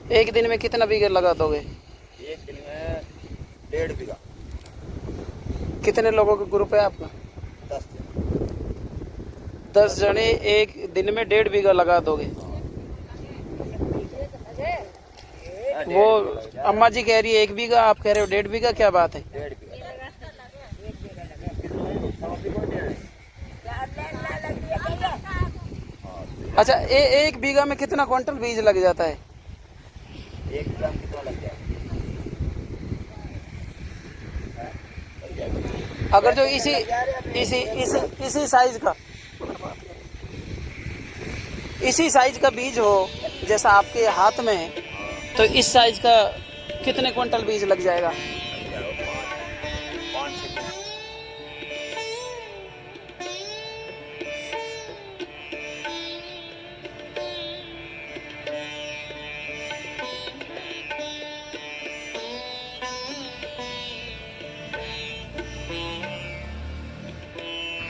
एक दिन में कितना बीघा लगा दोगे? एक दिन में 1.5 बीघा। कितने लोगों का ग्रुप है आपका? 10 जने एक दिन में 1.5 बीघा लगा दोगे। वो अम्मा जी कह रही है 1 बीघा, आप कह रहे हो 1.5 बीघा, क्या बात है? 1.5 बीघा। अच्छा, एक बीघा में कितना क्विंटल बीज लग जाता है? 1 बीघा में कितना लग जाएगा? अगर जो इसी साइज का बीज हो जैसा आपके हाथ में है, तो इस साइज का कितने क्विंटल बीज लग जाएगा?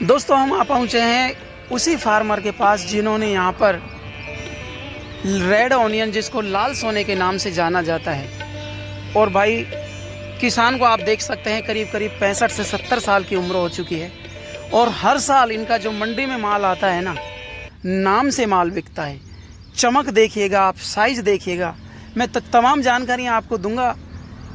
दोस्तों, हम आ पहुंचे हैं उसी फार्मर के पास जिन्होंने यहाँ पर रेड ऑनियन, जिसको लाल सोने के नाम से जाना जाता है, और भाई किसान को आप देख सकते हैं करीब 65 से 70 साल की उम्र हो चुकी है, और हर साल इनका जो मंडी में माल आता है ना, नाम से माल बिकता है। चमक देखिएगा आप, साइज़ देखिएगा। मैं तमाम जानकारियाँ आपको दूंगा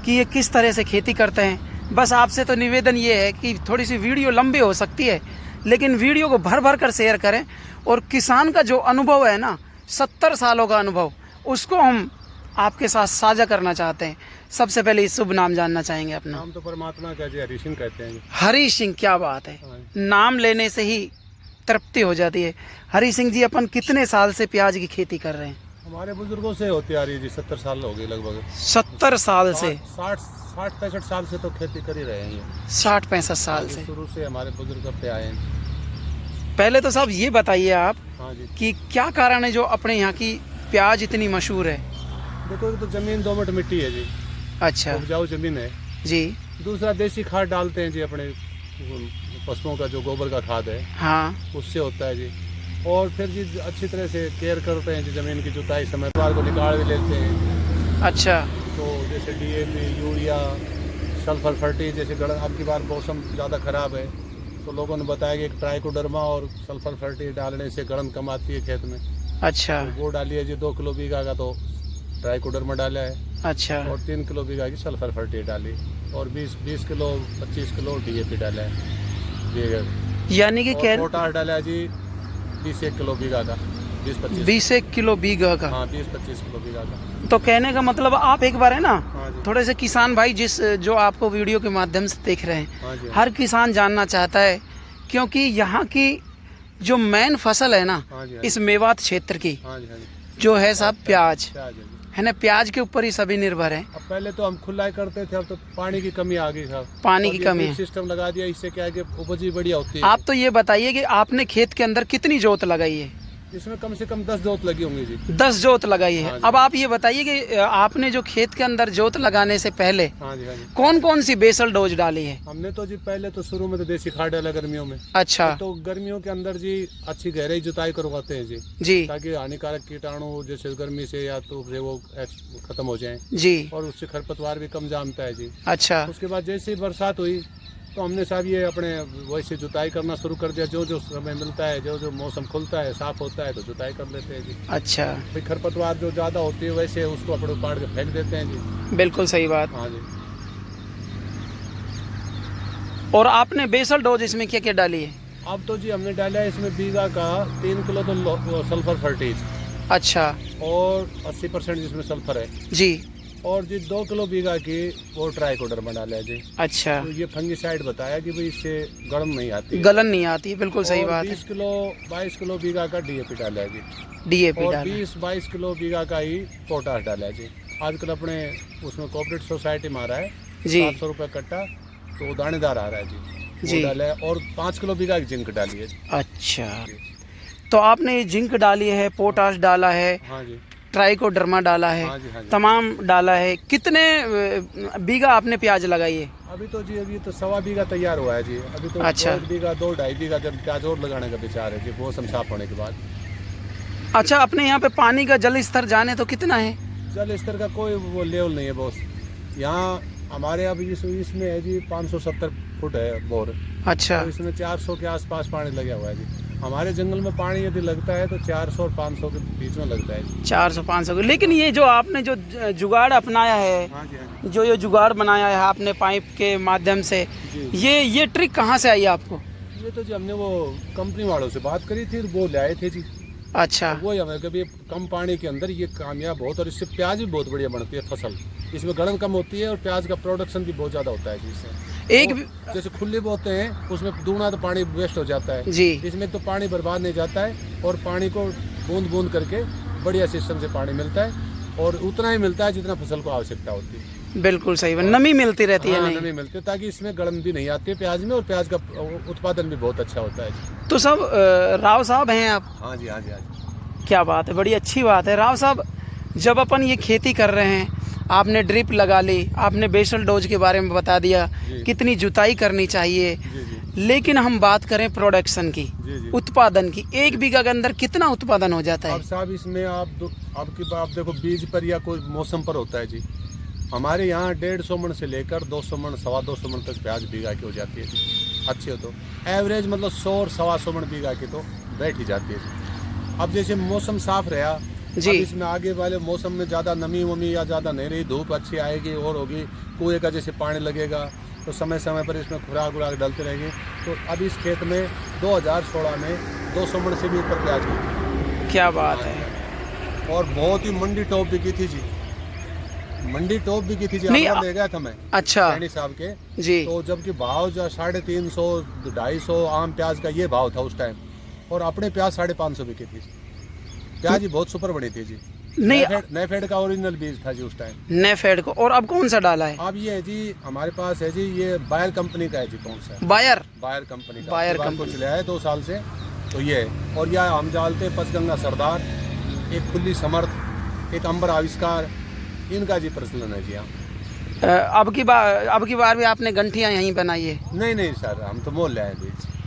कि ये किस तरह से खेती करते हैं। बस आपसे तो निवेदन ये है कि थोड़ी सी वीडियो लंबी हो सकती है, लेकिन वीडियो को भर भर कर शेयर करें, और किसान का जो अनुभव है ना, 70 सालों का अनुभव, उसको हम आपके साथ साझा करना चाहते हैं। सबसे पहले इस शुभ नाम जानना चाहेंगे अपना। नाम तो परमात्मा का जी हरी सिंह कहते हैं। हरी सिंह, क्या बात है, नाम लेने से ही तृप्ति हो जाती है। हरी सिंह जी, अपन कितने साल से प्याज की खेती कर रहे हैं? हमारे बुजुर्गों से होती आ रही है जी, 70 साल हो गए लगभग। 70 साल से? 60-65 साल से तो खेती कर ही रहे हैं। 60-65 साल से शुरू से हमारे बुजुर्ग करते आए हैं। पहले तो साहब ये बताइए आप, हाँ जी, कि क्या कारण है जो अपने यहाँ की प्याज इतनी मशहूर है? देखो, तो जमीन दोमट मिट्टी है जी। अच्छा, उपजाऊ जमीन है जी। दूसरा देसी खाद डालते हैं जी, अपने पशुओं का जो गोबर का खाद है, हाँ, उससे होता है जी। और फिर जी अच्छी तरह से केयर करते हैं जी, जमीन की जुताई समय पर को निकाल भी लेते हैं। अच्छा, तो जैसे DAP, यूरिया, सल्फर फर्टी, जैसे अब की बार मौसम ज़्यादा ख़राब है, तो लोगों ने बताया कि एक ट्राइकोडर्मा और सल्फर फर्टी डालने से गलन कम आती है खेत में। अच्छा, तो वो डाली है जी 2 किलो बीघा का, तो ट्राइकोडर्मा डाला है। अच्छा, और 3 किलो बीघा की सल्फर फर्टी डाली, और 20 किलो 25 किलो DAP डाला है। यानी कि पोटाश डाला है जी 20 किलो बीघा का, 20 किलो बीघा का। हाँ, 20-25 किलो बीघा का। तो कहने का मतलब आप एक बार है ना, हाँ जी, थोड़े से किसान भाई जो आपको वीडियो के माध्यम से देख रहे हैं, हाँ जी, हर किसान जानना चाहता है, क्योंकि यहाँ की जो मेन फसल है ना, हाँ जी, हाँ इस मेवात क्षेत्र की, हाँ जी, हाँ जी, जो है साहब प्याज प्याज है जी। है ना, प्याज के ऊपर ही सभी निर्भर हैं। अब पहले तो हम खुला ही करते थे, अब तो पानी की कमी आ गई साहब। पानी की कमी है। सिस्टम लगा दिया, इससे क्या है कि उपज भी बढ़िया होती है। आप तो ये बताइए कि आपने खेत के अंदर कितनी जोत लगाई है? इसमें कम से कम 10 जोत लगी होंगी जी। 10 जोत लगाई है। हाँ जी। अब आप ये बताइए कि आपने जो खेत के अंदर जोत लगाने से पहले हाँ जी, हाँ जी, कौन कौन सी बेसल डोज डाली है? हमने तो जी पहले तो शुरू में तो देसी खाद डाला गर्मियों में। अच्छा, तो गर्मियों के अंदर जी अच्छी गहराई जुताई करवाते हैं जी, ताकि हानिकारक कीटाणु जैसे गर्मी से या तो वो खत्म हो जाएं, जी। और उससे खरपतवार भी कम जमता है जी। अच्छा, उसके बाद जैसे ही बरसात हुई, तो हमने साहब ये अपने वैसे जुताई करना शुरू कर दिया। जो समय मिलता है, जो मौसम खुलता है, साफ होता है, तो जुताई कर लेते हैं जी। अच्छा, भाई खरपतवार जो ज़्यादा होती है, वैसे उसको अपने उपाड़ के फेंक देते हैं जी। बिल्कुल सही बात। हाँ जी। और आपने बेसल डोज इसमें क्या क्या डाली है? अब तो जी हमने डाला है इसमें बीघा का 3 किलो तो सल्फर फर्टीज। अच्छा, और 80% जिसमें सल्फर है जी। और जी 2 किलो बीघा की वो ट्राइकोडर्मा डाला है जी। अच्छा, तो ये फंगिसाइड बताया कि भाई इससे गलन नहीं आती है। गलन नहीं आती है, बिल्कुल सही और बात है। 22 किलो बीघा का DAP डाला है जी। DAP और डाला। 20-22 किलो बीघा का ही पोटाश डाला है जी। आजकल अपने उसमें कोऑपरेटिव सोसाइटी में आ रहा है जी, 700 रुपये कट्टा, तो दानेदार आ रहा है जी। वो डाला है। और 5 किलो बीघा की जिंक डाली है। अच्छा, तो आपने जिंक डाली है, पोटाश डाला है, हाँ जी, ट्राइकोडर्मा डाला है, हाँ जी, हाँ जी। तमाम डाला है। कितने बीघा आपने प्याज लगाई है? अभी तो जी अभी तो 1.25 बीघा तैयार हुआ है जी। अभी तो अच्छा। 2 बीघा 2-2.5 बीघा जब प्याज और लगाने का विचार है जी, मौसम साफ होने के बाद। अच्छा, अपने यहाँ पे पानी का जल स्तर जाने तो कितना है? जल स्तर का कोई वो लेवल नहीं है बॉस। यहाँ हमारे अब इसमें है जी 570 फुट है बोर। अच्छा। तो इसमें 400 के आसपास पानी लगा हुआ है जी। हमारे जंगल में पानी यदि लगता है तो 400 और 500 के बीच में लगता है जी। 400-500 लेकिन ये जो आपने जो जुगाड़ अपनाया है, हाँ जी, हाँ जी। जो ये जुगाड़ बनाया है आपने पाइप के माध्यम से, जी। ये ट्रिक कहाँ से आई आपको? ये तो जी हमने वो कंपनी वालों से बात करी थी, वो लाए थे जी। अच्छा। वो हमें कभी कम पानी के अंदर ये कामयाब बहुत, और इससे प्याज भी बहुत बढ़िया बनती है फसल। इसमें गलन कम होती है और प्याज का प्रोडक्शन भी बहुत ज़्यादा होता है जी इससे। एक जैसे खुले बोते हैं उसमें दूना तो पानी वेस्ट हो जाता है जी। इसमें तो पानी बर्बाद नहीं जाता है और पानी को बूंद बूंद करके बढ़िया सिस्टम से पानी मिलता है और उतना ही मिलता है जितना फसल को आवश्यकता होती है। बिल्कुल सही, नमी मिलती रहती है। हाँ, नहीं नमी मिलती है ताकि इसमें गलन भी नहीं आती है प्याज में, और प्याज का उत्पादन भी बहुत अच्छा होता है। तो सब राव साहब हैं आप? हाँ जी, हाँ जी, हाँ जी। क्या बात है, बड़ी अच्छी बात है। राव साहब, जब अपन ये खेती कर रहे हैं, आपने ड्रिप लगा ली, आपने बेसल डोज के बारे में बता दिया, कितनी जुताई करनी चाहिए, जी, जी। लेकिन हम बात करें प्रोडक्शन की, जी, जी। उत्पादन की, 1 बीघा के अंदर कितना उत्पादन हो जाता अब है? साहब इसमें आप देखो बीज पर या कोई मौसम पर होता है जी। हमारे यहाँ 150 मन से लेकर 200 मन 250 मन तक प्याज बीघा की हो जाती है जी। अच्छी हो तो एवरेज मतलब 100 और 125 मन बीघा की तो बैठ ही जाती है जी। अब जैसे मौसम साफ रहा जी। अब इसमें आगे वाले मौसम में ज़्यादा नमी वमी या ज़्यादा नहीं रही, धूप अच्छी आएगी और होगी, कुएं का जैसे पानी लगेगा तो समय समय पर इसमें खुराक वुराक डलती रहेगी। तो अब इस खेत में 2016 में 200 मन से भी ऊपर प्याज की। क्या बात है। और बहुत ही मंडी टॉप भी की थी जी, मंडी टॉप भी की थी जी। नहीं, ले गया था मैं अच्छा सैनी साहब के जी। तो जबकि भाव जो 350 250 आम प्याज का ये भाव था उस टाइम, और अपने प्याज 550 बिकी थी। प्याज ही बहुत सुपर बड़ी थी जी। नहीं, नेफेड का ओरिजिनल बीज था जी उस टाइम, नेफेड को। और अब कौन सा डाला है? अब ये है जी हमारे पास है जी, ये बायर कंपनी का है जी। कौन सा? बायर बायर कंपनी का। बायर कंपनी को चला है 2 साल से, तो ये है। और यह हम डालते हैं पचगंगा सरदार, एक खुली समर्थ, एक अंबर आविष्कार, इनका जी प्रचलन है जी। यहाँ अब की बार भी आपने गंठियाँ यहीं बनाई है? नहीं नहीं सर, हम तो मोल लाए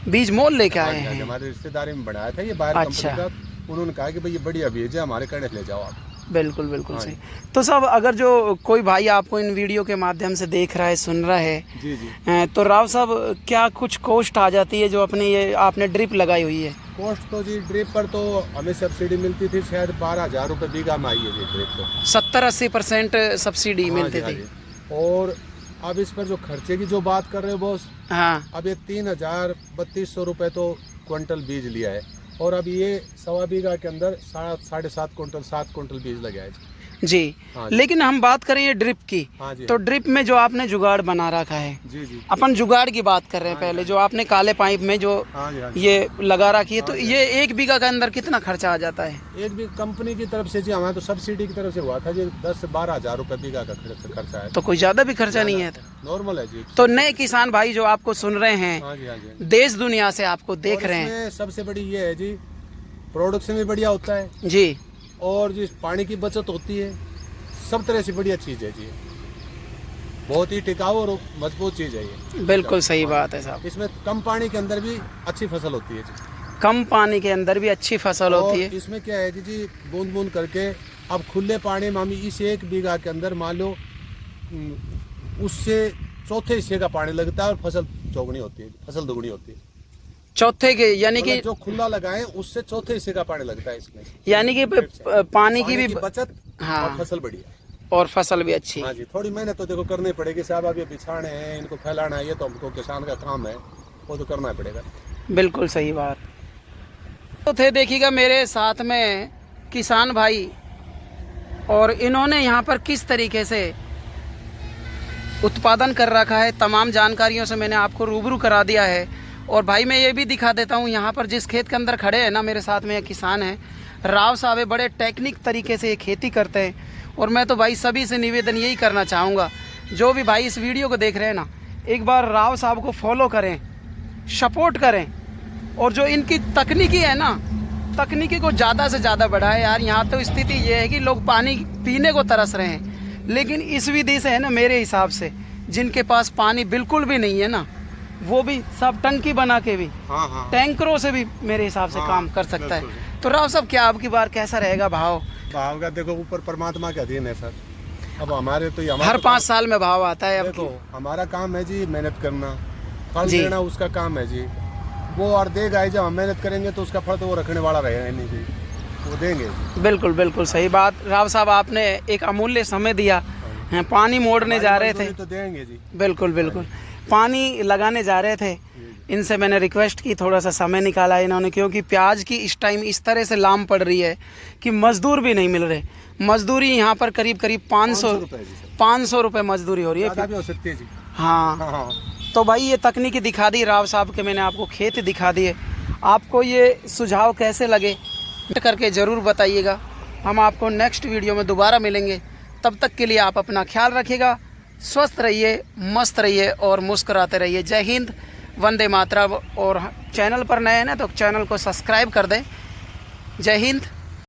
बीज मोल लेके आए हैं? हमारे रिश्तेदारी में बनाया था ये बायर अच्छा। कंपनी का। उन्होंने कहा कि भाई ये बढ़िया बीज है, हमारे कहने ले जाओ आप। बिल्कुल बिल्कुल सही। तो सब अगर जो कोई भाई आपको इन वीडियो के माध्यम से देख रहा है, सुन रहा है, जी जी, तो राव साहब क्या कुछ कॉस्ट आ जाती है जो अपने ये आपने ड्रिप लगाई हुई है? कॉस्ट तो जी ड्रिप पर तो हमें सब्सिडी मिलती थी, शायद 12,000 रुपये बीघा में आई है जी ड्रिप तो। 70-80% सब्सिडी मिलती थी। और अब इस पर जो खर्चे की जो बात कर रहे हो बॉस, हाँ। अब ये 3,3200 रुपये तो क्विंटल बीज लिया है, और अब ये 1.25 बीघा के अंदर 7.5 कुंटल 7 कुंटल बीज लगा है जी। हाँ जी। लेकिन हम बात करें ये ड्रिप की, हाँ जी, तो ड्रिप में जो आपने जुगाड़ बना रखा है, जी जी, अपन जुगाड़ की बात कर रहे हैं पहले, जो आपने काले पाइप में जो हाँ जी, हाँ जी। ये लगा रखी है, तो ये 1 बीघा के अंदर कितना खर्चा आ जाता है? एक भी कंपनी की तरफ से जी, हमारा तो सब्सिडी की तरफ से हुआ था जी, 10 से 12,000 रुपये बीघा का खर्चा है। तो कोई ज्यादा भी खर्चा नहीं है? नॉर्मल है जी। तो नए किसान भाई जो आपको सुन रहे हैं, हाँ जी, हाँ जी, देश दुनिया से आपको देख और रहे हैं इसमें सबसे बड़ी ये है जी, प्रोडक्शन भी बढ़िया होता है जी, और जिस पानी की बचत होती है, सब तरह से बढ़िया चीज़ है जी। बहुत ही टिकाऊ और मजबूत चीज़ है ये। बिल्कुल सही बात है साहब। इसमें कम पानी के अंदर भी अच्छी फसल होती है जी। कम पानी के अंदर भी अच्छी फसल होती है। और इसमें क्या है कि जी बूंद बूंद करके अब खुले पानी में हम इस 1 बीघा के अंदर मान लो उससे चौथे हिस्से का पानी लगता है और फसल चौगुनी होती है, फसल दुगुनी होती है। चौथे के यानी कि जो खुला लगाए उससे चौथे हिस्से का पानी लगता है इसमें, यानी कि पानी की भी बचत, हाँ, और फसल बढ़िया और फसल भी अच्छी। हाँ जी। थोड़ी मेहनत तो देखो करनी पड़ेगी साहब, अब ये बिछाने हैं, इनको फैलाना है, ये तो हमको किसान का काम है, वो तो करना पड़ेगा। बिल्कुल सही बात। तो थे देखिएगा मेरे साथ में किसान भाई, और इन्होंने यहाँ पर किस तरीके से उत्पादन कर रखा है, तमाम जानकारियों से मैंने आपको रूबरू करा दिया है। और भाई मैं ये भी दिखा देता हूँ, यहाँ पर जिस खेत के अंदर खड़े हैं ना, मेरे साथ में एक किसान हैं, राव साहब है, बड़े टेक्निक तरीके से ये खेती करते हैं। और मैं तो भाई सभी से निवेदन यही करना चाहूँगा, जो भी भाई इस वीडियो को देख रहे हैं ना, एक बार राव साहब को फॉलो करें, सपोर्ट करें, और जो इनकी तकनीकी है ना, तकनीकी को ज़्यादा से ज़्यादा बढ़ाएं यार। यहाँ तो स्थिति ये है कि लोग पानी पीने को तरस रहे हैं, लेकिन इस विधि से है ना, मेरे हिसाब से जिनके पास पानी बिल्कुल भी नहीं है ना, वो भी सब टंकी बना के भी, हाँ हाँ, टैंकरों से भी मेरे हिसाब से काम कर सकता है। तो राव साहब क्या आपकी बार कैसा रहेगा भाव? भाव का देखो ऊपर परमात्मा का अधीन है सर। अब हमारे तो ये हर 5 साल में भाव आता है। अब देखो हमारा काम है जी मेहनत करना, फल जी। देना उसका काम है जी। वो और देगा ही, जब हम मेहनत करेंगे तो उसका फल तो वो रखने वाला रहेगा नहीं जी, वो देंगे। बिल्कुल बिल्कुल सही बात राव साहब, आपने एक अमूल्य समय दिया हैं। पानी मोड़ने जा रहे थे तो देंगे जी। बिल्कुल बिल्कुल, पानी लगाने जा रहे थे, इनसे मैंने रिक्वेस्ट की थोड़ा सा समय निकाला इन्होंने, क्योंकि प्याज की इस टाइम इस तरह से लाम पड़ रही है कि मजदूर भी नहीं मिल रहे। मजदूरी यहाँ पर करीब 500 रुपये मजदूरी हो रही है। ज़्यादा भी हो सकती है जी। हाँ हाँ तो भाई ये तकनीकी दिखा दी राव साहब के, मैंने आपको खेत दिखा दिए। आपको ये सुझाव कैसे लगे करके ज़रूर बताइएगा। हम आपको नेक्स्ट वीडियो में दोबारा मिलेंगे, तब तक के लिए आप अपना ख्याल रखिएगा, स्वस्थ रहिए, मस्त रहिए और मुस्कुराते रहिए। जय हिंद, वंदे मातरम। और चैनल पर नए हैं ना तो चैनल को सब्सक्राइब कर दें। जय हिंद,